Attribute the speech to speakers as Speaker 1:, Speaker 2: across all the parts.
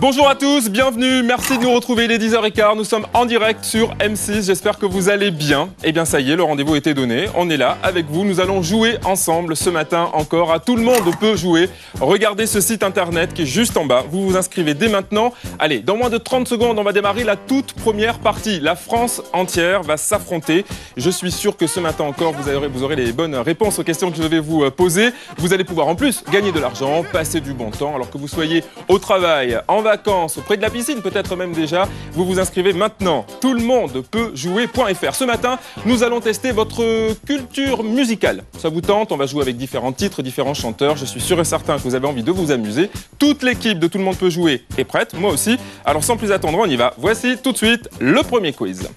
Speaker 1: Bonjour à tous, bienvenue, merci de nous retrouver, il est 10h15, nous sommes en direct sur M6, j'espère que vous allez bien. Eh bien ça y est, le rendez-vous était donné, on est là avec vous, nous allons jouer ensemble ce matin encore, à tout le monde peut jouer. Regardez ce site internet qui est juste en bas, vous vous inscrivez dès maintenant. Allez, dans moins de 30 secondes, on va démarrer la toute première partie. La France entière va s'affronter. Je suis sûr que ce matin encore, vous aurez les bonnes réponses aux questions que je vais vous poser. Vous allez pouvoir en plus gagner de l'argent, passer du bon temps, alors que vous soyez au travail, en vacances, auprès de la piscine, peut-être même déjà. Vous vous inscrivez maintenant. Tout le monde peut jouer.fr. Ce matin, nous allons tester votre culture musicale. Ça vous tente? On va jouer avec différents titres, différents chanteurs. Je suis sûr et certain que vous avez envie de vous amuser. Toute l'équipe de Tout le monde peut jouer est prête, moi aussi. Alors sans plus attendre, on y va. Voici tout de suite le premier quiz.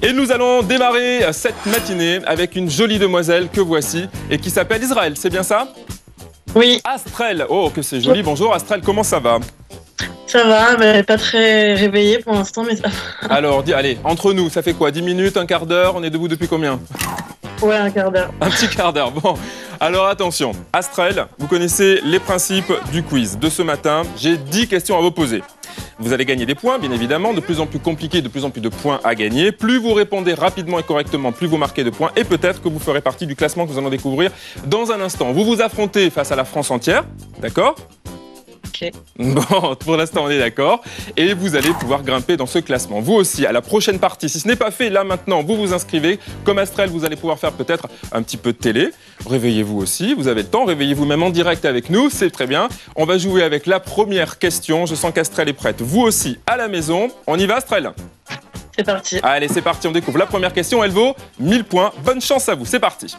Speaker 1: Et nous allons démarrer cette matinée avec une jolie demoiselle que voici et qui s'appelle Israël, c'est bien ça?
Speaker 2: Oui.
Speaker 1: Astrel, oh que c'est joli, bonjour Astrel, comment ça va?
Speaker 2: Ça va, mais pas très réveillée pour l'instant, mais ça va.
Speaker 1: Alors, allez, entre nous, ça fait quoi? 10 minutes, un quart d'heure? On est debout depuis combien?
Speaker 2: Ouais, un quart d'heure.
Speaker 1: Un petit quart d'heure, bon. Alors attention, Astrel, vous connaissez les principes du quiz de ce matin. J'ai 10 questions à vous poser. Vous allez gagner des points, bien évidemment, de plus en plus compliqué, de plus en plus de points à gagner. Plus vous répondez rapidement et correctement, plus vous marquez de points. Et peut-être que vous ferez partie du classement que nous allons découvrir dans un instant. Vous vous affrontez face à la France entière, d'accord ?
Speaker 2: Ok.
Speaker 1: Bon, pour l'instant, on est d'accord. Et vous allez pouvoir grimper dans ce classement. Vous aussi, à la prochaine partie, si ce n'est pas fait là maintenant, vous vous inscrivez. Comme Astrel, vous allez pouvoir faire peut-être un petit peu de télé. Réveillez-vous aussi, vous avez le temps. Réveillez-vous même en direct avec nous, c'est très bien. On va jouer avec la première question. Je sens qu'Astrel est prête. Vous aussi, à la maison. On y va, Astrel?
Speaker 2: C'est parti.
Speaker 1: Allez, c'est parti, on découvre. La première question, elle vaut 1000 points. Bonne chance à vous, c'est parti.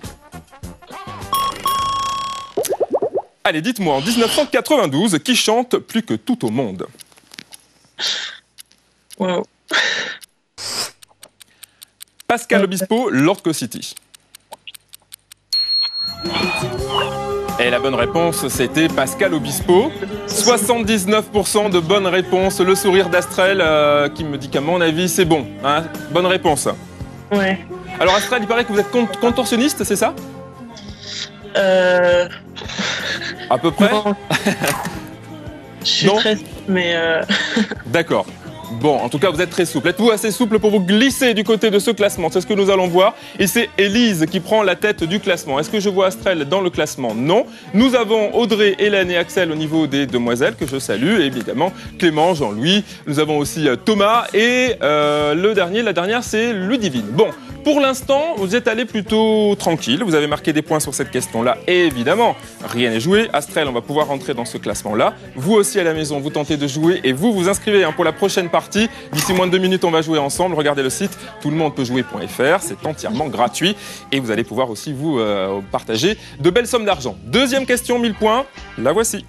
Speaker 1: Allez, dites-moi, en 1992, qui chante plus que tout au monde?
Speaker 2: Wow.
Speaker 1: Pascal Obispo, Lord City. Et la bonne réponse, c'était Pascal Obispo. 79% de bonnes réponses. Le sourire d'Astrel qui me dit qu'à mon avis, c'est bon. Hein, bonne réponse.
Speaker 2: Ouais.
Speaker 1: Alors Astrel, il paraît que vous êtes contorsionniste, c'est ça? À peu près?
Speaker 2: Non. Je suis
Speaker 1: Non.
Speaker 2: très... Mais
Speaker 1: D'accord. Bon, en tout cas, vous êtes très souple. Êtes-vous assez souple pour vous glisser du côté de ce classement? C'est ce que nous allons voir. Et c'est Élise qui prend la tête du classement. Est-ce que je vois Astrel dans le classement? Non. Nous avons Audrey, Hélène et Axel au niveau des demoiselles, que je salue. Et évidemment, Clément, Jean-Louis. Nous avons aussi Thomas. Et la dernière, c'est Ludivine. Bon, pour l'instant, vous êtes allé plutôt tranquille. Vous avez marqué des points sur cette question-là. Et évidemment, rien n'est joué. Astrel, on va pouvoir rentrer dans ce classement-là. Vous aussi à la maison, vous tentez de jouer et vous vous inscrivez pour la prochaine partie. D'ici moins de 2 minutes, on va jouer ensemble. Regardez le site toulemonde-peut-jouer.fr. C'est entièrement gratuit et vous allez pouvoir aussi vous partager de belles sommes d'argent. Deuxième question, 1000 points. La voici.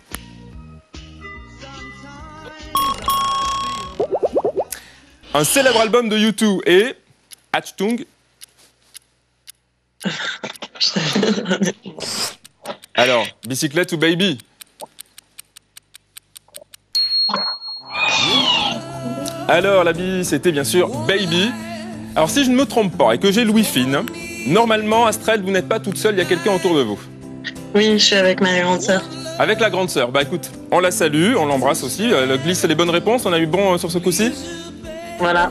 Speaker 1: Un célèbre album de U2 est Achtung. Alors, bicyclette ou baby? Alors, la bille, c'était bien sûr baby. Alors, si je ne me trompe pas et que j'ai Louis Fine, normalement, Astrel, vous n'êtes pas toute seule, il y a quelqu'un autour de vous.
Speaker 2: oui, je suis avec ma grande sœur.
Speaker 1: Avec la grande sœur. Bah écoute, on la salue, on l'embrasse aussi. Elle glisse les bonnes réponses, on a eu bon sur ce coup-ci?
Speaker 2: Voilà.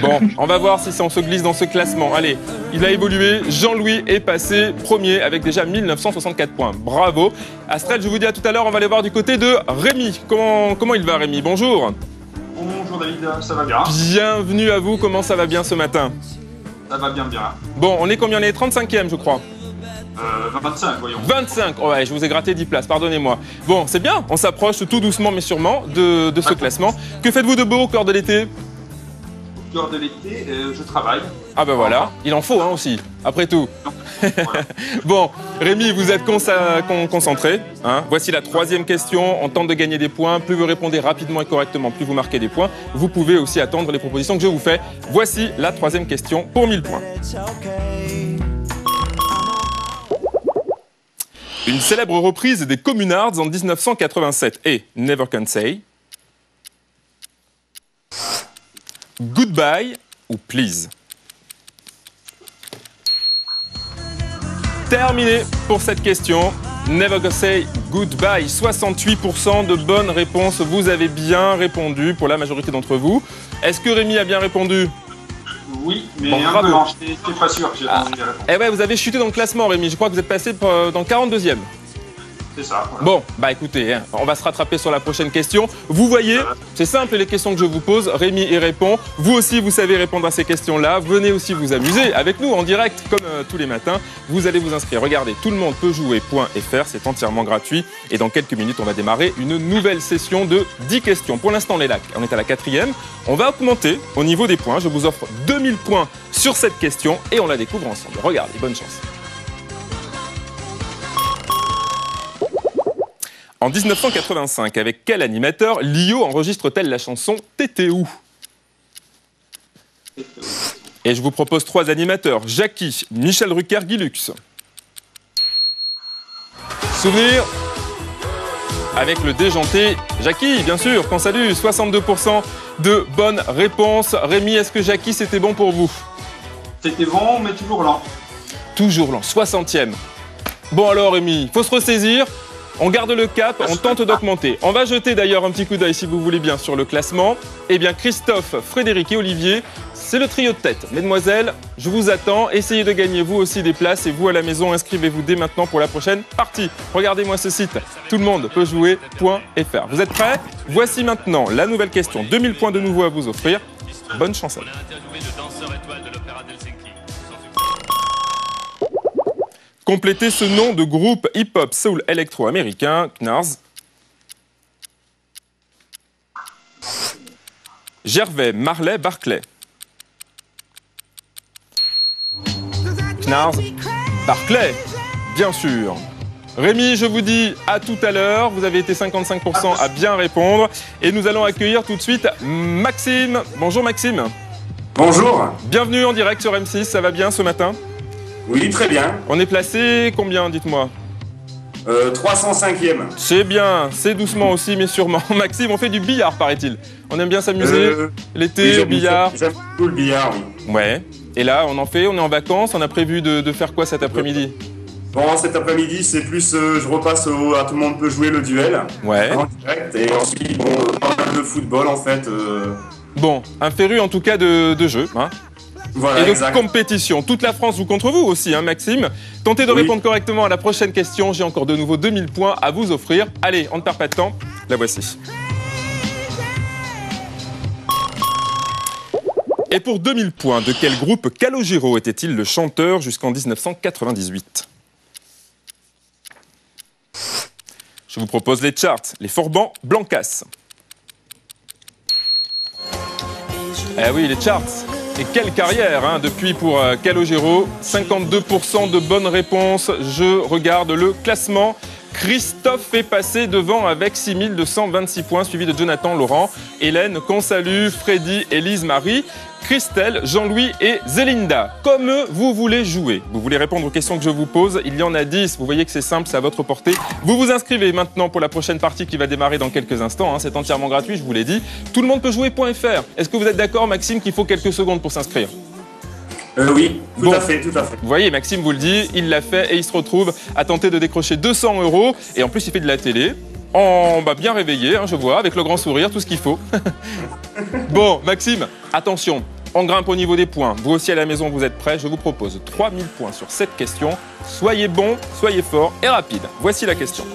Speaker 1: Bon, on va voir si on se glisse dans ce classement. Allez, il a évolué. Jean-Louis est passé premier avec déjà 1964 points. Bravo. Astrel, je vous dis à tout à l'heure, on va aller voir du côté de Rémi. Comment il va, Rémi? Bonjour.
Speaker 3: Bonjour David, ça va bien?
Speaker 1: Bienvenue à vous, comment ça va bien ce matin?
Speaker 3: Ça va bien, bien.
Speaker 1: Bon, on est combien? On est 35e, je crois.
Speaker 3: 25, voyons.
Speaker 1: 25, oh ouais, je vous ai gratté 10 places, pardonnez-moi. Bon, c'est bien, on s'approche tout doucement mais sûrement de ce classement. Que faites-vous de beau au cœur de l'été?
Speaker 3: Au cœur de l'été, je travaille.
Speaker 1: Ah ben voilà, il en faut aussi, après tout.
Speaker 3: Voilà.
Speaker 1: Bon, Rémi, vous êtes concentré. Hein. Voici la troisième question. On tente de gagner des points. Plus vous répondez rapidement et correctement, plus vous marquez des points. Vous pouvez aussi attendre les propositions que je vous fais. Voici la troisième question pour 1000 points. Une célèbre reprise des Communards en 1987 est Never Can Say, Goodbye ou Please. Terminé pour cette question. Never Gonna Say Goodbye. 68% de bonnes réponses. Vous avez bien répondu pour la majorité d'entre vous. Est-ce que Rémi a bien répondu?
Speaker 3: Oui, mais
Speaker 1: Bon,
Speaker 3: un
Speaker 1: bravo.
Speaker 3: peu lent, j'étais pas sûr que j'ai entendu les réponses.
Speaker 1: Eh ouais, vous avez chuté dans le classement, Rémi. Je crois que vous êtes passé dans 42e.
Speaker 3: C'est ça. Voilà.
Speaker 1: Bon, bah écoutez, hein, on va se rattraper sur la prochaine question. Vous voyez, c'est simple les questions que je vous pose. Rémi y répond. Vous aussi, vous savez répondre à ces questions-là. Venez aussi vous amuser avec nous en direct, comme tous les matins. Vous allez vous inscrire. Regardez, tout le monde peut jouer.fr. C'est entièrement gratuit. Et dans quelques minutes, on va démarrer une nouvelle session de 10 questions. Pour l'instant, on est à la 4e. On va augmenter au niveau des points. Je vous offre 2000 points sur cette question et on la découvre ensemble. Regardez, bonne chance. En 1985, avec quel animateur Lio enregistre-t-elle la chanson T'étais où? Et je vous propose 3 animateurs. Jackie, Michel Drucker, Guy Lux. Souvenir avec le déjanté Jackie, bien sûr, qu'on salue. 62% de bonnes réponses. Rémi, est-ce que Jackie, c'était bon pour vous?
Speaker 3: C'était bon, mais toujours lent.
Speaker 1: Toujours lent, 60e. Bon alors Rémi, faut se ressaisir. On garde le cap, on tente d'augmenter. On va jeter d'ailleurs un petit coup d'œil, si vous voulez bien, sur le classement. Eh bien, Christophe, Frédéric et Olivier, c'est le trio de tête. Mesdemoiselles, je vous attends. Essayez de gagner vous aussi des places. Et vous, à la maison, inscrivez-vous dès maintenant pour la prochaine partie. Regardez-moi ce site. Tout le monde peut jouer.fr. Vous êtes prêts? Voici maintenant la nouvelle question. 2000 points de nouveau à vous offrir. Bonne chance à vous. Complétez ce nom de groupe hip-hop soul électro-américain, Knarrs. Gervais, Marley, Barclay. Knarrs, Barclay, bien sûr. Rémi, je vous dis à tout à l'heure. Vous avez été 55% à bien répondre. Et nous allons accueillir tout de suite Maxime. Bonjour Maxime.
Speaker 4: Bonjour.
Speaker 1: Bienvenue en direct sur M6. Ça va bien ce matin?
Speaker 4: Oui, très bien.
Speaker 1: On est placé combien, dites-moi?
Speaker 4: 305e.
Speaker 1: C'est bien, c'est doucement aussi, mais sûrement. Maxime, on fait du billard, paraît-il. On aime bien s'amuser l'été, au billard.
Speaker 4: J'aime beaucoup le billard, oui.
Speaker 1: Ouais. Et là, on en fait, on est en vacances, on a prévu de faire quoi cet après-midi?
Speaker 4: Bon, cet après-midi, c'est plus, je repasse à Tout le monde peut jouer le duel.
Speaker 1: Ouais.
Speaker 4: En direct. Et ensuite, bon, pas mal de football, en fait.
Speaker 1: Bon, un féru en tout cas de jeu, hein.
Speaker 4: Voilà,
Speaker 1: Et de
Speaker 4: exact.
Speaker 1: compétition. Toute la France joue contre vous aussi, hein, Maxime. Tentez de répondre correctement à la prochaine question. J'ai encore de nouveau 2000 points à vous offrir. Allez, on ne perd pas de temps. La voici. Et pour 2000 points, de quel groupe Calogero était-il le chanteur jusqu'en 1998? Je vous propose les charts. Les Forbans, Blancas. Eh oui, les charts. Et quelle carrière, hein, depuis pour Calogero. 52% de bonnes réponses. Je regarde le classement. Christophe est passé devant avec 6226 points, suivi de Jonathan, Laurent, Hélène, qu'on salue, Freddy, Élise, Marie, Christelle, Jean-Louis et Zélinda. Comme vous voulez jouer, vous voulez répondre aux questions que je vous pose, il y en a 10. Vous voyez que c'est simple, c'est à votre portée. Vous vous inscrivez maintenant pour la prochaine partie qui va démarrer dans quelques instants. Hein, c'est entièrement gratuit, je vous l'ai dit. Tout le monde peut jouer.fr. Est-ce que vous êtes d'accord, Maxime, qu'il faut quelques secondes pour s'inscrire?
Speaker 4: Oui, tout
Speaker 1: Bon.
Speaker 4: à fait, tout à fait.
Speaker 1: Vous voyez, Maxime vous le dit, il l'a fait et il se retrouve à tenter de décrocher 200 €. Et en plus, il fait de la télé. Bien réveillé, hein, je vois, avec le grand sourire, tout ce qu'il faut. Bon, Maxime, attention, on grimpe au niveau des points. Vous aussi à la maison, vous êtes prêts? Je vous propose 3000 points sur cette question. Soyez bon, soyez fort et rapide. Voici la question.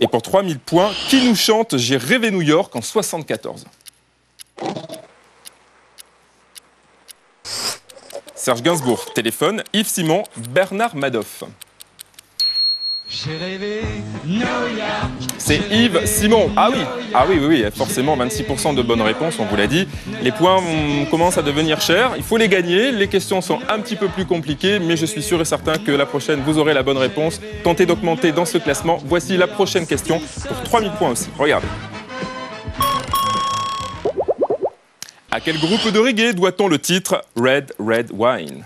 Speaker 1: Et pour 3000 points, qui nous chante J'ai rêvé New York en 74? Serge Gainsbourg, téléphone, Yves Simon, Bernard Madoff. C'est Yves Simon. Ah oui, forcément 26% de bonnes réponses, on vous l'a dit. Les points commencent à devenir chers, il faut les gagner. Les questions sont un petit peu plus compliquées, mais je suis sûr et certain que la prochaine, vous aurez la bonne réponse. Tentez d'augmenter dans ce classement. Voici la prochaine question pour 3000 points aussi. Regardez. À quel groupe de reggae doit-on le titre Red Red Wine?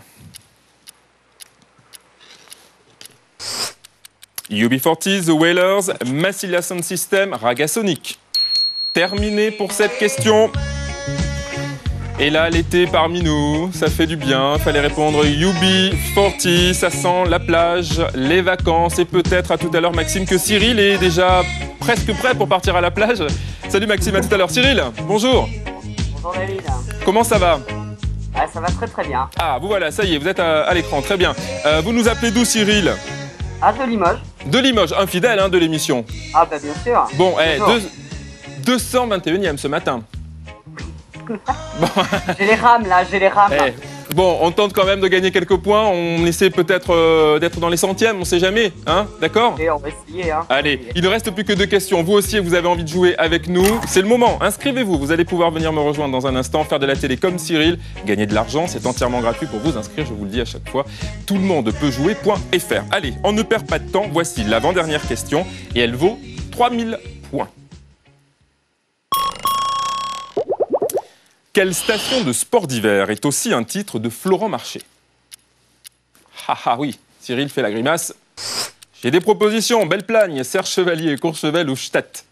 Speaker 1: UB40, The Wailers, Massilia Sound System, Raga Sonic. Terminé pour cette question. Et là, l'été parmi nous, ça fait du bien. Fallait répondre UB40, ça sent la plage, les vacances et peut-être à tout à l'heure, Maxime, que Cyril est déjà presque prêt pour partir à la plage. Salut Maxime, à tout à l'heure. Cyril, bonjour.
Speaker 5: Bonjour David.
Speaker 1: Comment ça va?
Speaker 5: Ah, ça va très bien.
Speaker 1: Ah, vous voilà, ça y est, vous êtes à l'écran, très bien. Vous nous appelez d'où, Cyril?
Speaker 5: Ah, de Limoges.
Speaker 1: De Limoges, un fidèle hein, de l'émission.
Speaker 5: Ah, bah bien sûr.
Speaker 1: Bon,
Speaker 5: toujours.
Speaker 1: 221e ce matin.
Speaker 5: J'ai les rames là, j'ai les rames.
Speaker 1: Bon, on tente quand même de gagner quelques points. On essaie peut-être d'être dans les centièmes, on sait jamais, hein? D'accord?
Speaker 5: Et on va essayer, hein.
Speaker 1: Allez, il ne reste plus que 2 questions. Vous aussi, vous avez envie de jouer avec nous. C'est le moment. Inscrivez-vous. Vous allez pouvoir venir me rejoindre dans un instant, faire de la télé comme Cyril, gagner de l'argent. C'est entièrement gratuit pour vous inscrire. Je vous le dis à chaque fois. Tout le monde peut jouer.fr. Allez, on ne perd pas de temps. Voici l'avant-dernière question et elle vaut 3000 points. Quelle station de sport d'hiver est aussi un titre de Florent Marché? Ah oui, Cyril fait la grimace. J'ai des propositions. Belle-Plagne, Serre-Chevalier, Courchevel ou Stadt.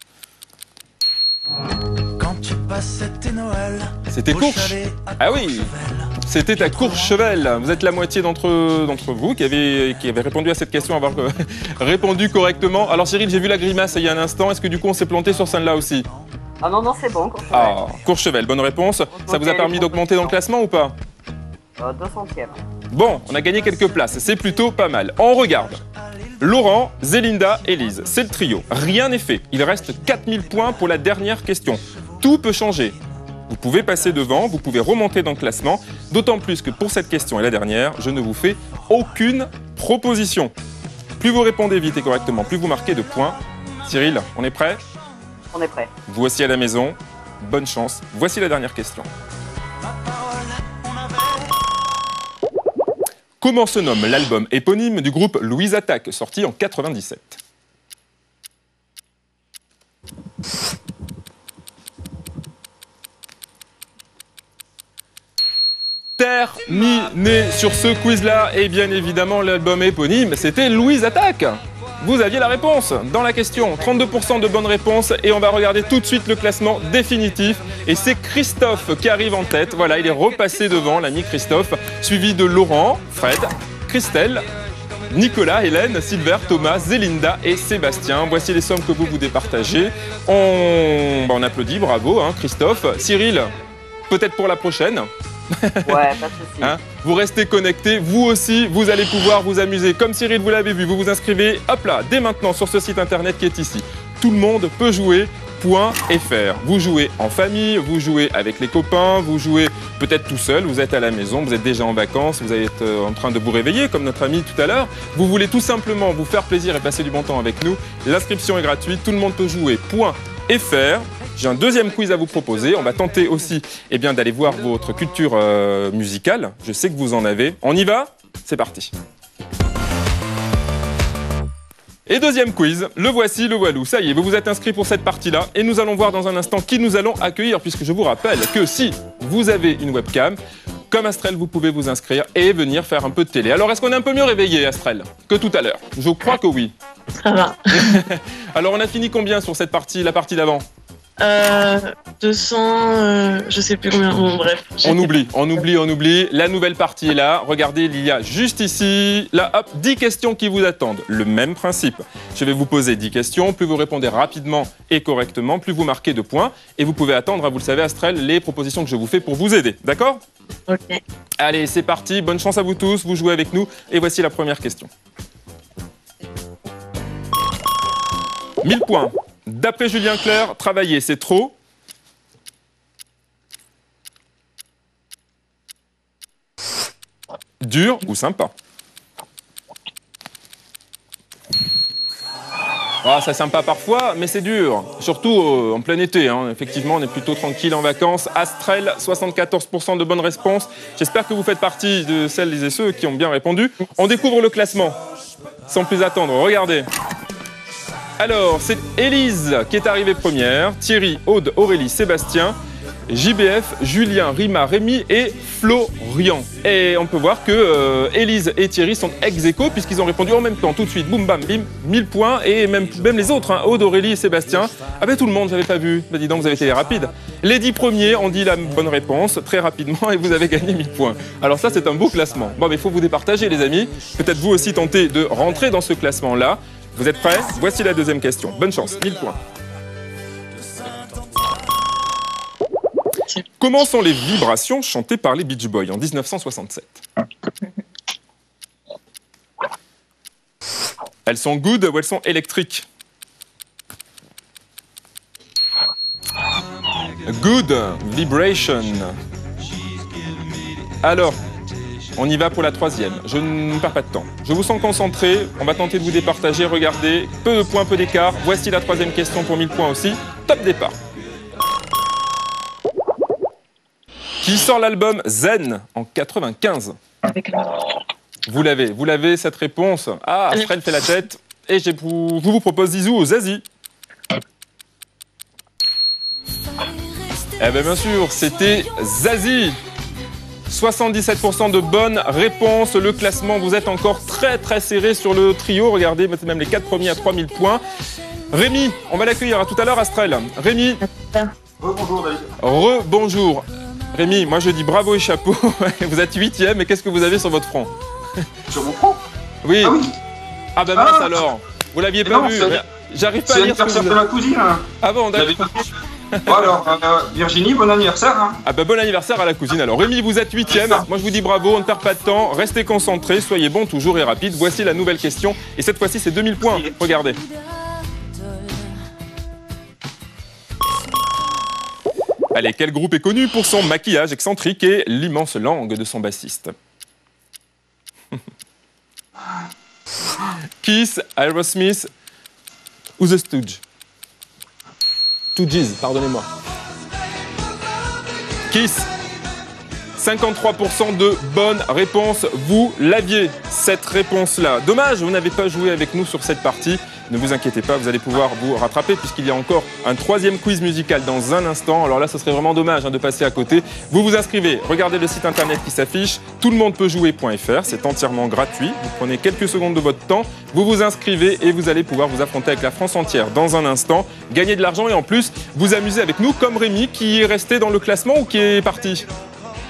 Speaker 1: C'était Courche. Ah oui, c'était à Courchevel. Vous êtes la moitié d'entre vous qui avez répondu à cette question, avoir répondu correctement. Alors Cyril, j'ai vu la grimace il y a un instant. Est-ce que du coup on s'est planté sur celle-là aussi?
Speaker 5: Ah non, c'est bon, Courchevel.
Speaker 1: Ah, Courchevel, bonne réponse. Ça vous a permis d'augmenter dans le classement ou pas?
Speaker 5: 200e.
Speaker 1: Bon, on a gagné quelques places, c'est plutôt pas mal. On regarde. Laurent, Zélinda, Élise, c'est le trio. Rien n'est fait. Il reste 4000 points pour la dernière question. Tout peut changer. Vous pouvez passer devant, vous pouvez remonter dans le classement, d'autant plus que pour cette question et la dernière, je ne vous fais aucune proposition. Plus vous répondez vite et correctement, plus vous marquez de points. Cyril, on est prêt?
Speaker 5: On est prêt.
Speaker 1: Vous aussi à la maison, bonne chance. Voici la dernière question. Comment se nomme l'album éponyme du groupe Louise Attaque, sorti en 97? Terminé sur ce quiz-là. Et bien évidemment, l'album éponyme, c'était Louise Attaque. Vous aviez la réponse dans la question. 32% de bonnes réponses. Et on va regarder tout de suite le classement définitif. Et c'est Christophe qui arrive en tête. Voilà, il est repassé devant, l'ami Christophe. Suivi de Laurent, Fred, Christelle, Nicolas, Hélène, Silver, Thomas, Zélinda et Sébastien. Voici les sommes que vous départagez. On applaudit, bravo hein, Christophe. Cyril, peut-être pour la prochaine.
Speaker 5: Ouais, pas de souci.
Speaker 1: Hein, vous restez connectés, vous aussi, vous allez pouvoir vous amuser. Comme Cyril, vous l'avez vu, vous vous inscrivez, hop là, dès maintenant sur ce site internet qui est ici. Tout le monde peut jouer.fr. Vous jouez en famille, vous jouez avec les copains, vous jouez peut-être tout seul, vous êtes à la maison, vous êtes déjà en vacances, vous êtes en train de vous réveiller comme notre ami tout à l'heure. Vous voulez tout simplement vous faire plaisir et passer du bon temps avec nous. L'inscription est gratuite, tout le monde peut jouer.fr. J'ai un deuxième quiz à vous proposer. On va tenter aussi d'aller voir votre culture musicale. Je sais que vous en avez. On y va? C'est parti. Et deuxième quiz, le voici, le voilou. Ça y est, vous vous êtes inscrits pour cette partie-là. Et nous allons voir dans un instant qui nous allons accueillir, puisque je vous rappelle que si vous avez une webcam, comme Astrel, vous pouvez vous inscrire et venir faire un peu de télé. Alors, est-ce qu'on est un peu mieux réveillé, Astrel, que tout à l'heure? Je crois que oui.
Speaker 2: Ça va.
Speaker 1: Alors, on a fini combien sur cette partie, la partie d'avant?
Speaker 2: 200, je sais plus combien. Bon, bref.
Speaker 1: On oublie. La nouvelle partie est là. Regardez, il y a juste ici, là, hop, 10 questions qui vous attendent. Le même principe. Je vais vous poser 10 questions. Plus vous répondez rapidement et correctement, plus vous marquez de points. Et vous pouvez attendre, vous le savez, Astrel, les propositions que je vous fais pour vous aider. D'accord?
Speaker 2: Ok.
Speaker 1: Allez, c'est parti. Bonne chance à vous tous. Vous jouez avec nous. Et voici la première question. 1000 points. D'après Julien Clerc, travailler, c'est trop. Dur ou sympa? Ah, c'est sympa parfois, mais c'est dur. Surtout en plein été. Hein. Effectivement, on est plutôt tranquille en vacances. Astrel, 74% de bonnes réponses. J'espère que vous faites partie de celles et ceux qui ont bien répondu. On découvre le classement. Sans plus attendre, regardez. Alors, c'est Élise qui est arrivée première, Thierry, Aude, Aurélie, Sébastien, JBF, Julien, Rima, Rémi et Florian. Et on peut voir que Élise et Thierry sont ex-aequo puisqu'ils ont répondu en même temps, tout de suite, boum bam bim, 1000 points et même les autres, hein, Aude, Aurélie et Sébastien. Ah ben tout le monde, j'avais pas vu, ben dis donc vous avez été rapide. Les 10 premiers ont dit la bonne réponse très rapidement et vous avez gagné 1000 points. Alors ça, c'est un beau classement. Bon, mais il faut vous départager, les amis. Peut-être vous aussi tenter de rentrer dans ce classement-là. Vous êtes prêts? Voici la deuxième question. Bonne chance, 1000 points. Comment sont les vibrations chantées par les Beach Boys en 1967? Elles sont good ou elles sont électriques? Good vibration. Alors, on y va pour la troisième. Je ne perds pas de temps. Je vous sens concentré. On va tenter de vous départager. Regardez, peu de points, peu d'écart. Voici la troisième question pour 1000 points aussi. Top départ. Qui sort l'album Zen en 95? Vous l'avez cette réponse. Ah, Astrid fait la tête. Et je vous propose Zizou ou Zazie. Eh bien, bien sûr, c'était Zazie. 77% de bonnes réponses. Le classement, vous êtes encore très très serré sur le trio. Regardez, même les 4 premiers à 3000 points. Rémi, on va l'accueillir. À tout à l'heure, Astrel. Rémi.
Speaker 3: Bonjour, David.
Speaker 1: Rebonjour. Rémi, moi je dis bravo et chapeau. Vous êtes 8e, et qu'est-ce que vous avez sur votre front?
Speaker 3: Sur mon front?
Speaker 1: Oui.
Speaker 3: Ah oui.
Speaker 1: Ah bah mince alors. Vous l'aviez pas vu. J'arrive pas à lire ce que
Speaker 3: C'est l'anniversaire
Speaker 1: vous
Speaker 3: de ma cousine.
Speaker 1: Ah bon, d'accord.
Speaker 3: Bon alors, Virginie, bon anniversaire. Hein.
Speaker 1: Ah bah bon anniversaire à la cousine. Alors Rémi, vous êtes 8e. Moi je vous dis bravo, on ne perd pas de temps. Restez concentrés, soyez bons toujours et rapides. Voici la nouvelle question. Et cette fois-ci, c'est 2000 points. Regardez. Allez, quel groupe est connu pour son maquillage excentrique et l'immense langue de son bassiste? Kiss, Aerosmith ou The Stooges? Stooges, pardonnez-moi. Kiss. 53% de bonnes réponses. Vous l'aviez, cette réponse-là. Dommage, vous n'avez pas joué avec nous sur cette partie. Ne vous inquiétez pas, vous allez pouvoir vous rattraper puisqu'il y a encore un troisième quiz musical dans un instant. Alors là, ce serait vraiment dommage de passer à côté. Vous vous inscrivez, regardez le site internet qui s'affiche, toulemondepeutjouer.fr, c'est entièrement gratuit. Vous prenez quelques secondes de votre temps, vous vous inscrivez et vous allez pouvoir vous affronter avec la France entière dans un instant, gagner de l'argent et en plus vous amuser avec nous comme Rémi qui est resté dans le classement ou qui est parti.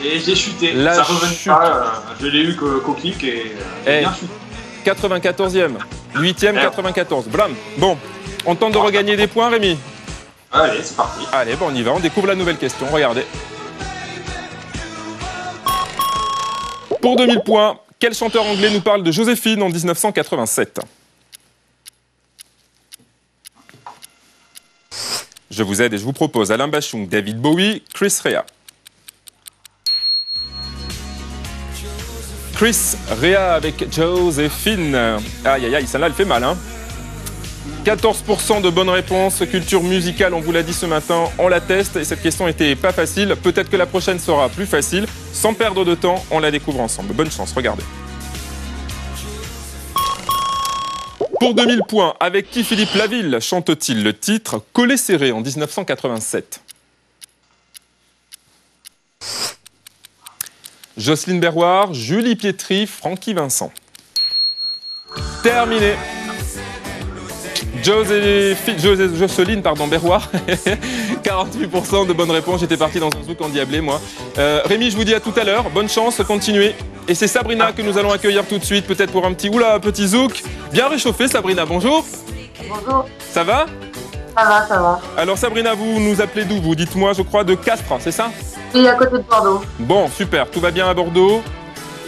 Speaker 3: Et j'ai chuté.
Speaker 1: La
Speaker 3: ça revenait
Speaker 1: chute.
Speaker 3: pas. Je l'ai eu qu'au clic et j'ai bien chuté.
Speaker 1: 94e, 8e, 94. Blam. Bon, on tente de regagner des points, Rémi.
Speaker 3: Allez, c'est parti.
Speaker 1: Allez, bon, on y va, on découvre la nouvelle question. Regardez. Pour 2000 points, quel chanteur anglais nous parle de Joséphine en 1987? Je vous aide et je vous propose Alain Bachung, David Bowie, Chris Rea. Chris Rea avec Joséphine. Aïe aïe aïe, celle-là elle fait mal, hein. 14% de bonnes réponses. Culture musicale, on vous l'a dit ce matin, on la teste et cette question était pas facile. Peut-être que la prochaine sera plus facile. Sans perdre de temps, on la découvre ensemble. Bonne chance, regardez. Pour 2000 points, avec qui Philippe Laville chante-t-il le titre Collet serré en 1987? Jocelyne Berroir, Julie Pietri, Francky Vincent. Terminé. Jocelyne Berroir, 48% de bonnes réponses. J'étais parti dans un zouk endiablé, moi. Rémi, je vous dis à tout à l'heure. Bonne chance, continuez. Et c'est Sabrina que nous allons accueillir tout de suite, peut-être pour un petit zouk. Bien réchauffé, Sabrina, bonjour.
Speaker 5: Bonjour.
Speaker 1: Ça va?
Speaker 5: Ça va, ça va.
Speaker 1: Alors Sabrina, vous nous appelez d'où? Vous dites-moi, je crois, de Castres, c'est ça?
Speaker 5: Oui, à côté de Bordeaux.
Speaker 1: Bon, super, tout va bien à Bordeaux?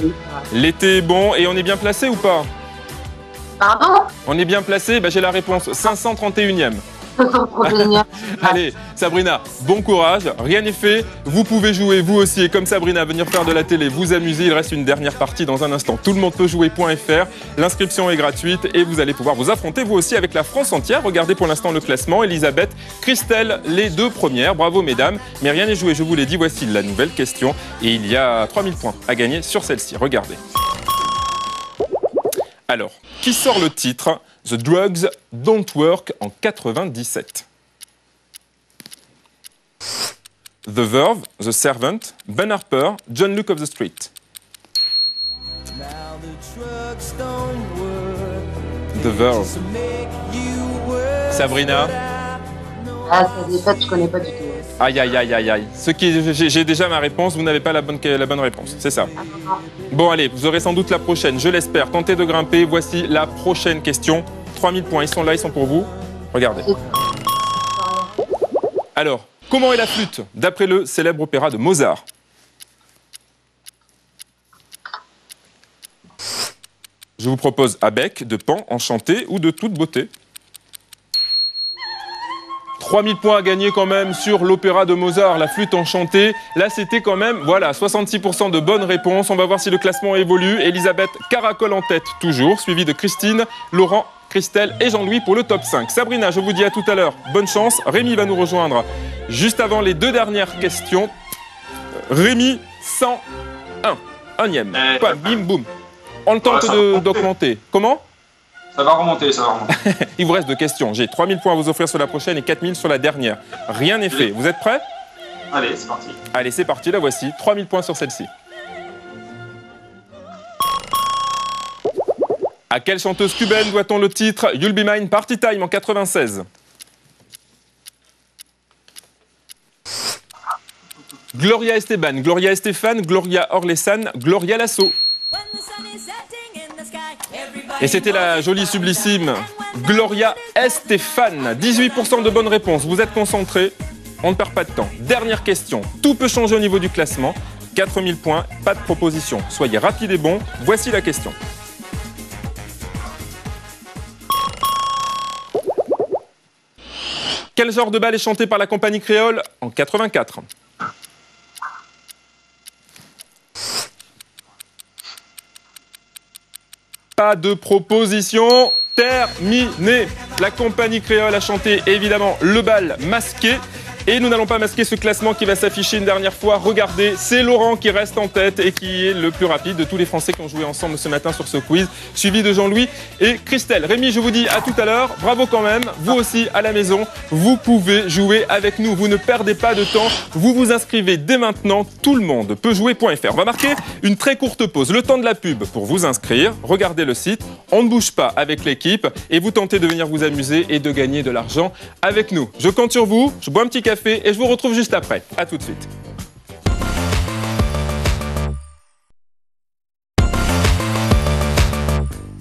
Speaker 5: Oui.
Speaker 1: L'été est bon et on est bien placé ou pas?
Speaker 5: Pardon?
Speaker 1: On est bien placé? J'ai la réponse, 531e. Allez, Sabrina, bon courage, rien n'est fait. Vous pouvez jouer, vous aussi, et comme Sabrina, venir faire de la télé, vous amuser. Il reste une dernière partie dans un instant. Toulemondepeutjouer.fr. L'inscription est gratuite et vous allez pouvoir vous affronter, vous aussi, avec la France entière. Regardez pour l'instant le classement. Elisabeth, Christelle, les deux premières. Bravo, mesdames. Mais rien n'est joué, je vous l'ai dit. Voici la nouvelle question. Et il y a 3000 points à gagner sur celle-ci. Regardez. Alors, qui sort le titre The Drugs Don't Work en 97? The Verve, The Servant, Ben Harper, John Luke of the Street. The Verve. Sabrina.
Speaker 5: Ah, c'est des fêtes, je connais pas du tout.
Speaker 1: Aïe, aïe, aïe, aïe, aïe. J'ai déjà ma réponse, vous n'avez pas la bonne réponse, c'est ça. Bon, allez, vous aurez sans doute la prochaine, je l'espère. Tentez de grimper, voici la prochaine question. 3000 points, ils sont là, ils sont pour vous. Regardez. Alors, comment est la flûte, d'après le célèbre opéra de Mozart? Je vous propose à bec, de pan, enchanté ou de toute beauté. 3000 points à gagner quand même sur l'opéra de Mozart, la flûte enchantée. Là, c'était quand même, voilà, 66% de bonnes réponses. On va voir si le classement évolue. Elisabeth caracole en tête, toujours, suivie de Christine, Laurent, Christelle et Jean-Louis pour le top 5. Sabrina, je vous dis à tout à l'heure. Bonne chance. Rémi va nous rejoindre juste avant les 2 dernières questions. Rémi, 101. Unième. Bim, boum. On tente d'augmenter. Comment?
Speaker 3: Ça va remonter, ça va remonter.
Speaker 1: Il vous reste 2 questions. J'ai 3000 points à vous offrir sur la prochaine et 4000 sur la dernière. Rien n'est fait. Vous êtes prêts?
Speaker 3: Allez, c'est parti.
Speaker 1: Allez, c'est parti, la voici. 3000 points sur celle-ci. À quelle chanteuse cubaine doit-on le titre You'll Be Mine Party Time en 96? Gloria Esteban, Gloria Estefan, Gloria Orlesan, Gloria Lasso. Et c'était la jolie sublissime Gloria Estefan. 18% de bonnes réponses. Vous êtes concentrés. On ne perd pas de temps. Dernière question. Tout peut changer au niveau du classement. 4000 points, pas de proposition. Soyez rapides et bons. Voici la question. Quel genre de bal est chanté par la compagnie créole en 84? Pas de proposition. Terminé. La compagnie créole a chanté évidemment le bal masqué. Et nous n'allons pas masquer ce classement qui va s'afficher une dernière fois. Regardez, c'est Laurent qui reste en tête et qui est le plus rapide de tous les Français qui ont joué ensemble ce matin sur ce quiz, suivi de Jean-Louis et Christelle. Rémi, je vous dis à tout à l'heure. Bravo quand même. Vous aussi à la maison, vous pouvez jouer avec nous. Vous ne perdez pas de temps. Vous vous inscrivez dès maintenant. Tout le monde peut jouer.fr. On va marquer une très courte pause. Le temps de la pub pour vous inscrire. Regardez le site. On ne bouge pas avec l'équipe et vous tentez de venir vous amuser et de gagner de l'argent avec nous. Je compte sur vous. Je bois un petit café et je vous retrouve juste après. À tout de suite.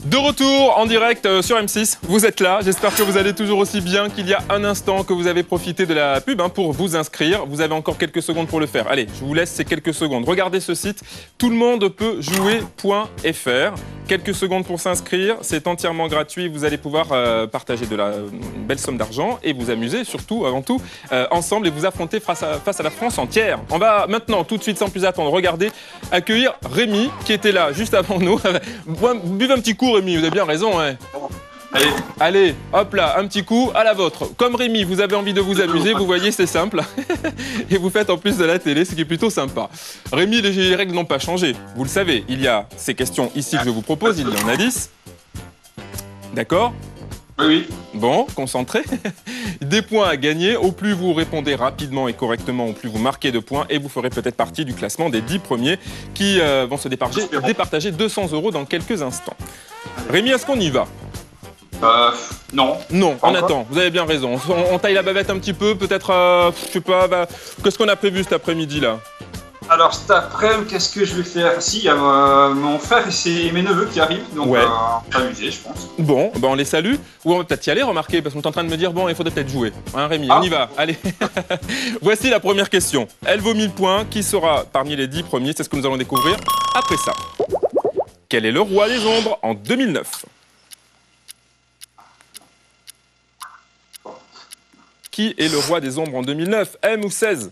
Speaker 1: De retour en direct sur M6, vous êtes là, j'espère que vous allez toujours aussi bien qu'il y a un instant que vous avez profité de la pub pour vous inscrire. Vous avez encore quelques secondes pour le faire. Allez, je vous laisse ces quelques secondes. Regardez ce site, tout le monde peut jouer.fr. Quelques secondes pour s'inscrire, c'est entièrement gratuit. Vous allez pouvoir partager une belle somme d'argent et vous amuser surtout, avant tout, ensemble et vous affronter face à la France entière. On va maintenant, tout de suite, sans plus attendre, regarder, accueillir Rémi qui était là juste avant nous. Buvez un petit coup, Rémi, vous avez bien raison. Hein. Allez, hop là, un petit coup à la vôtre. Comme Rémi, vous avez envie de vous amuser, vous voyez, c'est simple. Et vous faites en plus de la télé, ce qui est plutôt sympa. Rémi, les règles n'ont pas changé. Vous le savez, il y a ces questions ici que je vous propose, il y en a 10. D'accord ?
Speaker 3: Oui.
Speaker 1: Bon, concentré. Des points à gagner. Au plus vous répondez rapidement et correctement, au plus vous marquez de points. Et vous ferez peut-être partie du classement des 10 premiers qui vont se départager 200 € dans quelques instants. Rémi, est-ce qu'on y va ?
Speaker 3: Non.
Speaker 1: Non, on attend. Vous avez bien raison. On taille la bavette un petit peu, peut-être, je sais pas, qu'est-ce qu'on a prévu cet après-midi là ?
Speaker 3: Alors cet après-midi, qu'est-ce que je vais faire? Si, il y a mon frère et mes neveux qui arrivent, donc
Speaker 1: ouais.
Speaker 3: On va s'amuser, je pense.
Speaker 1: Bon, on les salue. Ou on va peut-être y aller, remarquez, parce qu'on est en train de me dire, bon, il faudrait peut-être jouer. Hein, Rémi, on y va, allez. Voici la première question. Elle vaut 1000 points. Qui sera parmi les 10 premiers? C'est ce que nous allons découvrir après ça. Quel est le roi des ombres en 2009? Qui est le roi des ombres en 2009? M ou 16?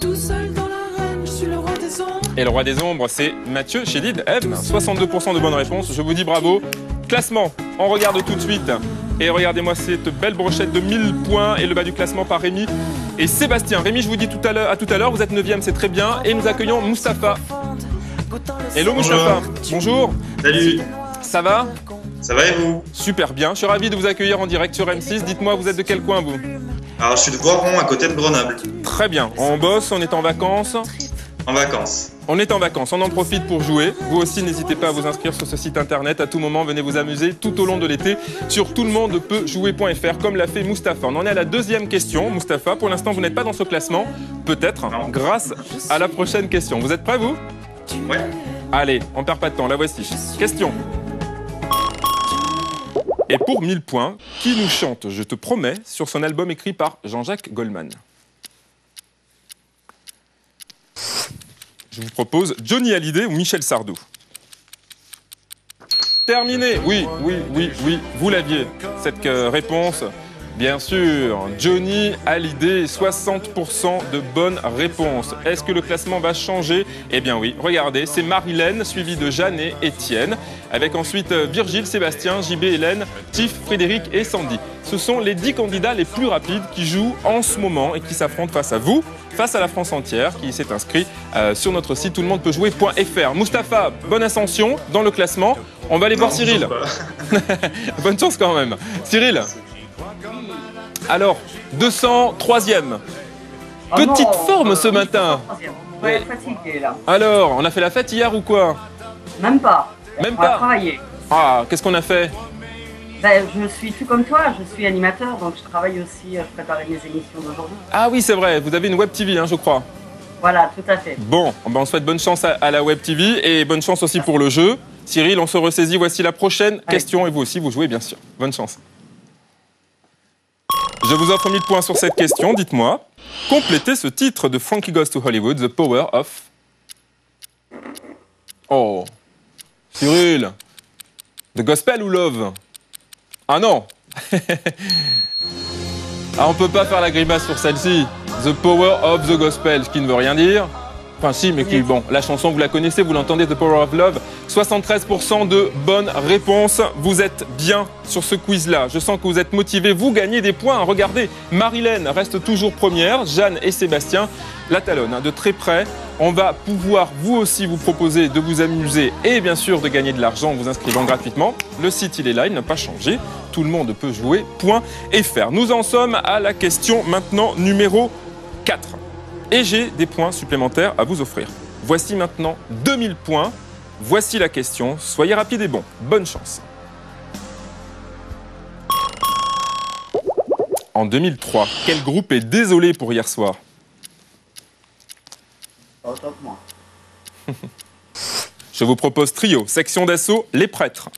Speaker 6: Tout seul dans l'arène, je suis le roi des ombres.
Speaker 1: Et le roi des ombres, c'est Mathieu Chédid M. 62% de bonnes réponses. Je vous dis bravo. Classement, on regarde tout de suite. Et regardez-moi cette belle brochette de 1000 points et le bas du classement par Rémi et Sébastien. Rémi, je vous dis à tout à l'heure, vous êtes 9e, c'est très bien. Et nous accueillons Moustapha. Hello Moustapha. Bonjour.
Speaker 4: Salut.
Speaker 1: Ça va?
Speaker 4: Ça va et vous?
Speaker 1: Super bien. Je suis ravi de vous accueillir en direct sur M6. Dites-moi, vous êtes de quel coin, vous?
Speaker 4: Alors, je suis de Voiron, à côté de Grenoble.
Speaker 1: Très bien. On bosse, on est en vacances.
Speaker 7: En vacances.
Speaker 1: On est en vacances, on en profite pour jouer. Vous aussi, n'hésitez pas à vous inscrire sur ce site internet. À tout moment, venez vous amuser tout au long de l'été sur toutlemondepeutjouer.fr comme l'a fait Mustapha. On en est à la deuxième question. Mustapha, pour l'instant, vous n'êtes pas dans ce classement. Peut-être grâce à la prochaine question. Vous êtes prêts, vous?
Speaker 7: Ouais.
Speaker 1: Allez, on perd pas de temps, la voici. Question. Et pour 1000 points, qui nous chante « Je te promets » sur son album écrit par Jean-Jacques Goldman? Je vous propose Johnny Hallyday ou Michel Sardou. Terminé. Oui, vous l'aviez, cette réponse. Bien sûr, Johnny Hallyday, 60% de bonnes réponses. Est-ce que le classement va changer? Eh bien oui, regardez, c'est Marilène, suivie de Jeanne et Étienne, avec ensuite Virgile, Sébastien, JB, Hélène, Tiff, Frédéric et Sandy. Ce sont les 10 candidats les plus rapides qui jouent en ce moment et qui s'affrontent face à vous, face à la France entière, qui s'est inscrit sur notre site toutlemondepeutjouer.fr. Mustapha, bonne ascension dans le classement. On va aller voir Cyril. Bonne chance quand même. Cyril. Alors, 203e. Petite forme ce matin.
Speaker 8: Ouais, fatigué là.
Speaker 1: Alors, on a fait la fête hier ou quoi?
Speaker 8: Même pas.
Speaker 1: Même
Speaker 8: On a
Speaker 1: pas.
Speaker 8: travaillé.
Speaker 1: Ah, qu'est-ce qu'on a fait?
Speaker 8: Ben, je suis tout comme toi, je suis animateur, donc je travaille aussi, je prépare mes émissions d'aujourd'hui.
Speaker 1: Ah oui, c'est vrai, vous avez une web TV, hein, je crois.
Speaker 8: Voilà, tout à fait.
Speaker 1: Bon, ben on souhaite bonne chance à la web TV et bonne chance aussi pour le jeu. Cyril, on se ressaisit, voici la prochaine question et vous aussi, vous jouez bien sûr. Bonne chance. Je vous offre 1000 points sur cette question, dites-moi. Complétez ce titre de Frankie Goes to Hollywood, The Power of... Oh, Cyril, The Gospel ou Love? Ah non. Ah, on peut pas faire la grimace sur celle-ci. The Power of the Gospel, ce qui ne veut rien dire. Enfin si, mais qui, bon, la chanson vous la connaissez, vous l'entendez, The Power of Love. 73% de bonnes réponses. Vous êtes bien sur ce quiz-là. Je sens que vous êtes motivés, vous gagnez des points. Regardez, Marilène reste toujours première, Jeanne et Sébastien la talonnent de très près. On va pouvoir vous aussi vous proposer de vous amuser et bien sûr de gagner de l'argent en vous inscrivant gratuitement. Le site il est là, il n'a pas changé. Tout le monde peut jouer.fr. Nous en sommes à la question maintenant numéro 4. Et j'ai des points supplémentaires à vous offrir. Voici maintenant 2000 points. Voici la question. Soyez rapide et bon. Bonne chance. En 2003, quel groupe est désolé pour hier soir?
Speaker 8: Autant que moi.
Speaker 1: Je vous propose trio, section d'assaut, les prêtres.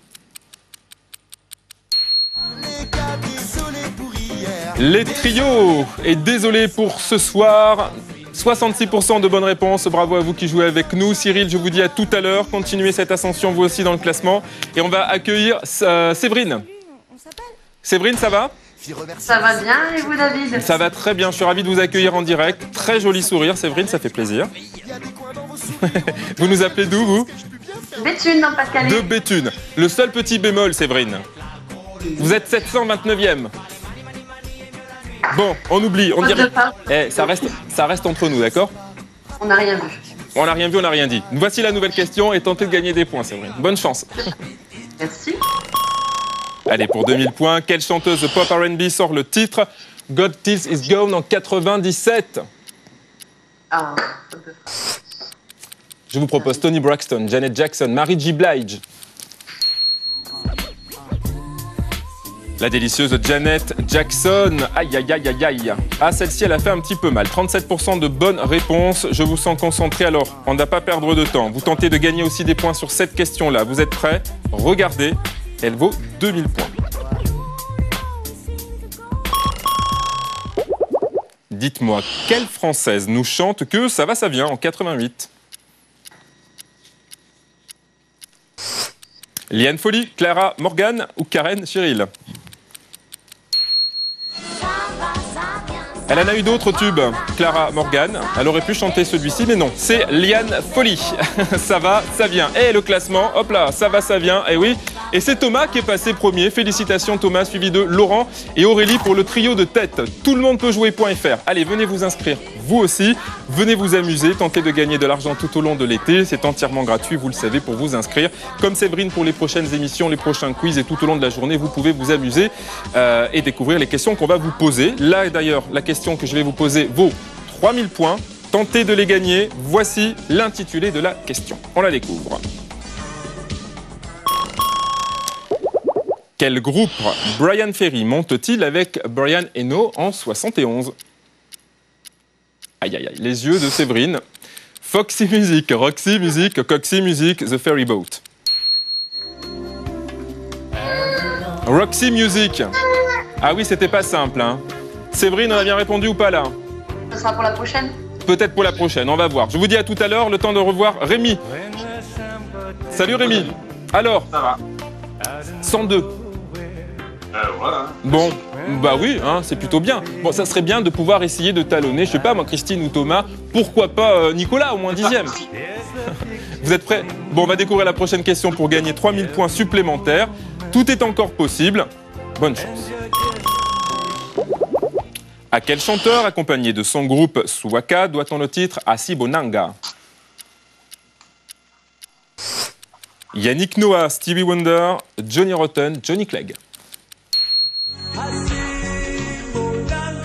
Speaker 1: Les trios. Et désolé pour ce soir. 66% de bonnes réponses, bravo à vous qui jouez avec nous. Cyril, je vous dis à tout à l'heure. Continuez cette ascension vous aussi dans le classement. Et on va accueillir Séverine. Séverine, ça va?
Speaker 5: Ça va bien et vous, David?
Speaker 1: Ça va très bien, je suis ravi de vous accueillir en direct. Très joli sourire, Séverine, ça fait plaisir. Vous nous appelez d'où, vous?
Speaker 5: Béthune, dans Pas-de-Calais.
Speaker 1: De Béthune. Le seul petit bémol, Séverine. Vous êtes 729e. Bon, on oublie, on dirait. Ça reste entre nous, d'accord?
Speaker 5: On n'a rien vu.
Speaker 1: On n'a rien vu, on n'a rien dit. Voici la nouvelle question et tentez de gagner des points, Séverine. Bonne chance.
Speaker 5: Merci.
Speaker 1: Allez, pour 2000 points, quelle chanteuse de pop R&B sort le titre God Tills Is Gone en 97?
Speaker 5: Ah,
Speaker 1: Je vous propose Toni Braxton, Janet Jackson, Mary J. Blige. La délicieuse Janet Jackson. Aïe, aïe, aïe, aïe, aïe. Ah, celle-ci, elle a fait un petit peu mal. 37% de bonnes réponses. Je vous sens concentré, alors on ne va pas perdre de temps. Vous tentez de gagner aussi des points sur cette question-là. Vous êtes prêts? Regardez, elle vaut 2000 points. Dites-moi, quelle Française nous chante que ça va, ça vient en 88? Liane Folly, Clara Morgan ou Karen Cyril? Elle en a eu d'autres tubes, Clara Morgan. Elle aurait pu chanter celui-ci, mais non. C'est Liane Folly. Ça va, ça vient. Et le classement, hop là, ça va, ça vient. Et oui. Et c'est Thomas qui est passé premier. Félicitations Thomas, suivi de Laurent et Aurélie pour le trio de tête. Tout le monde peut jouer.fr. Allez, venez vous inscrire, vous aussi. Venez vous amuser, tentez de gagner de l'argent tout au long de l'été. C'est entièrement gratuit, vous le savez, pour vous inscrire. Comme Séverine pour les prochaines émissions, les prochains quiz et tout au long de la journée, vous pouvez vous amuser et découvrir les questions qu'on va vous poser. Là, d'ailleurs, la question que je vais vous poser vaut 3000 points. tentez de les gagner. Voici l'intitulé de la question. On la découvre. Quel groupe Bryan Ferry monte-t-il avec Brian Eno en 71? Aïe, aïe, aïe, les yeux de Séverine. Foxy Music, Roxy Music, Coxy Music, The Ferry Boat. Roxy Music. Ah oui, c'était pas simple, hein. Séverine, on a bien répondu ou pas là?
Speaker 5: Ce sera pour la prochaine.
Speaker 1: Peut-être pour la prochaine, on va voir. Je vous dis à tout à l'heure, le temps de revoir Rémi. Salut Rémi. Alors,
Speaker 3: Ça va.
Speaker 1: 102.
Speaker 3: Voilà.
Speaker 1: Bon, bah oui, hein, c'est plutôt bien. Bon, ça serait bien de pouvoir essayer de talonner, je sais pas moi, Christine ou Thomas, pourquoi pas Nicolas, au moins 10e. Vous êtes prêts? Bon, on va découvrir la prochaine question pour gagner 3000 points supplémentaires. Tout est encore possible. Bonne chance. À quel chanteur, accompagné de son groupe Suwaka, doit-on le titre Asibonanga? Yannick Noah, Stevie Wonder, Johnny Rotten, Johnny Clegg.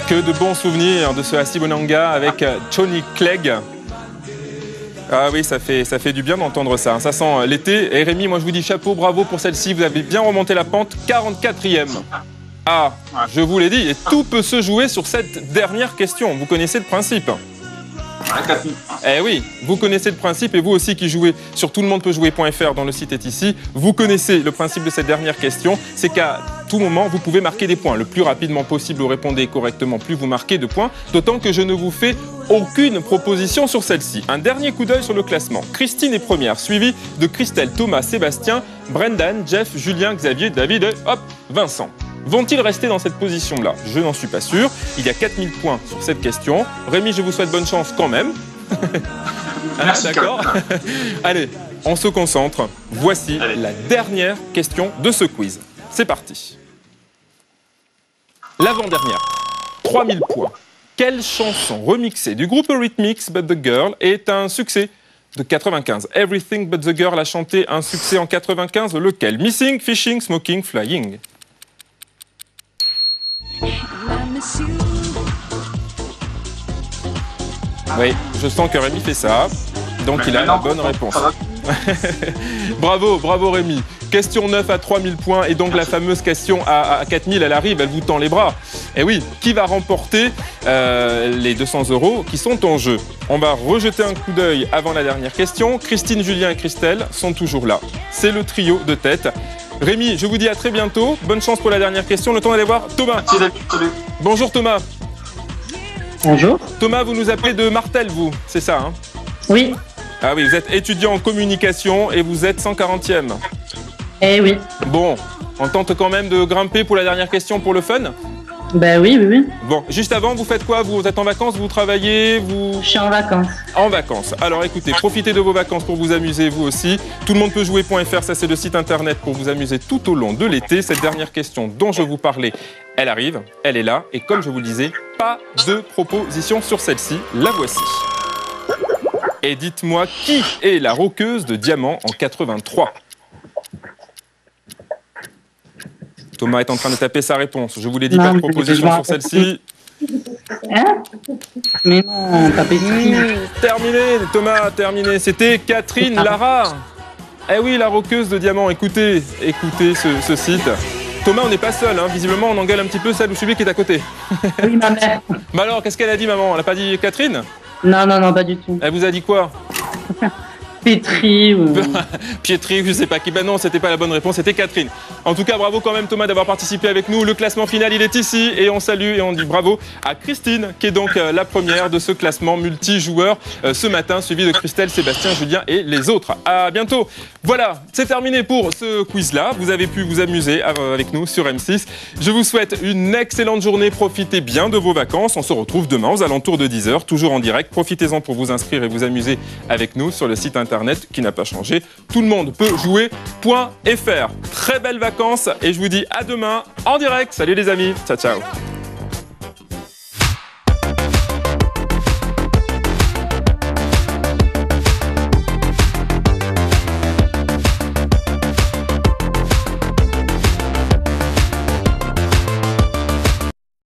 Speaker 1: Que de bons souvenirs de ce Asibonanga avec Johnny Clegg. Ah oui, ça fait du bien d'entendre ça. Ça sent l'été. Et Rémi, moi je vous dis chapeau, bravo pour celle-ci. Vous avez bien remonté la pente, 44e. Ah, je vous l'ai dit, et tout peut se jouer sur cette dernière question. Vous connaissez le principe.
Speaker 3: Ouais, 4000.
Speaker 1: Eh oui, vous connaissez le principe et vous aussi qui jouez sur toulemondepeutjouer.fr dont le site est ici, vous connaissez le principe de cette dernière question, c'est qu'à tout moment, vous pouvez marquer des points. Le plus rapidement possible, vous répondez correctement, plus vous marquez de points, d'autant que je ne vous fais aucune proposition sur celle-ci. Un dernier coup d'œil sur le classement. Christine est première, suivie de Christelle, Thomas, Sébastien, Brendan, Jeff, Julien, Xavier, David et hop, Vincent. Vont-ils rester dans cette position-là? Je n'en suis pas sûr. Il y a 4000 points sur cette question. Rémi, je vous souhaite bonne chance quand même.
Speaker 3: Merci,
Speaker 1: d'accord. Allez, on se concentre. Voici la dernière question de ce quiz. C'est parti. L'avant-dernière. 3000 points. Quelle chanson remixée du groupe Eurythmics But The Girl est un succès de 95? Everything But The Girl a chanté un succès en 95. Lequel? Missing, Fishing, Smoking, Flying. Oui, je sens que Rémi fait ça, donc il a la bonne réponse. Bravo, bravo Rémi. Question 9 à 3000 points et donc la fameuse question à 4000, elle arrive, elle vous tend les bras. Et oui, qui va remporter les 200 € qui sont en jeu? On va rejeter un coup d'œil avant la dernière question. Christine, Julien et Christelle sont toujours là. C'est le trio de tête. Rémi, je vous dis à très bientôt. Bonne chance pour la dernière question. Le temps d'aller voir Thomas.
Speaker 3: Salut.
Speaker 1: Bonjour Thomas.
Speaker 2: Bonjour.
Speaker 1: Thomas, vous nous appelez de Martel, vous, c'est ça, hein?
Speaker 2: Oui.
Speaker 1: Ah oui, vous êtes étudiant en communication et vous êtes 140e.
Speaker 2: Eh oui.
Speaker 1: Bon, on tente quand même de grimper pour la dernière question pour le fun?
Speaker 2: Ben oui, oui, oui.
Speaker 1: Bon, juste avant, vous faites quoi? Vous êtes en vacances, vous travaillez, vous...
Speaker 2: Je suis en vacances.
Speaker 1: En vacances. Alors écoutez, profitez de vos vacances pour vous amuser, vous aussi. Toulemondepeutjouer.fr, ça c'est le site internet pour vous amuser tout au long de l'été. Cette dernière question dont je vous parlais, elle arrive, elle est là. Et comme je vous le disais, pas de proposition sur celle-ci. La voici. Et dites-moi, qui est la roqueuse de diamant en 83? Thomas est en train de taper sa réponse. Je vous l'ai dit, pas de proposition sur celle-ci.
Speaker 2: Hein? Mais non, pas pétri.
Speaker 1: Terminé, Thomas, terminé. C'était Catherine Lara. Eh oui, la roqueuse de diamant. Écoutez ce site. Thomas, on n'est pas seul, hein. Visiblement, on engueule un petit peu celle ou celui qui est à côté.
Speaker 2: Oui, ma mère.
Speaker 1: Bah alors, qu'est-ce qu'elle a dit, maman? Elle n'a pas dit Catherine?
Speaker 2: Non, non, non, pas du tout.
Speaker 1: Elle vous a dit quoi?
Speaker 2: Pétri ou...
Speaker 1: Pietri, je sais pas qui. Ben non, c'était pas la bonne réponse, c'était Catherine. En tout cas, bravo quand même Thomas d'avoir participé avec nous. Le classement final, il est ici et on salue et on dit bravo à Christine qui est donc la première de ce classement multijoueur ce matin, suivi de Christelle, Sébastien, Julien et les autres. À bientôt. Voilà, c'est terminé pour ce quiz-là. Vous avez pu vous amuser avec nous sur M6. Je vous souhaite une excellente journée. Profitez bien de vos vacances. On se retrouve demain aux alentours de 10h, toujours en direct. Profitez-en pour vous inscrire et vous amuser avec nous sur le site internet qui n'a pas changé. Tout le monde peut jouer.fr. Très belles vacances et je vous dis à demain en direct. Salut les amis. Ciao, ciao.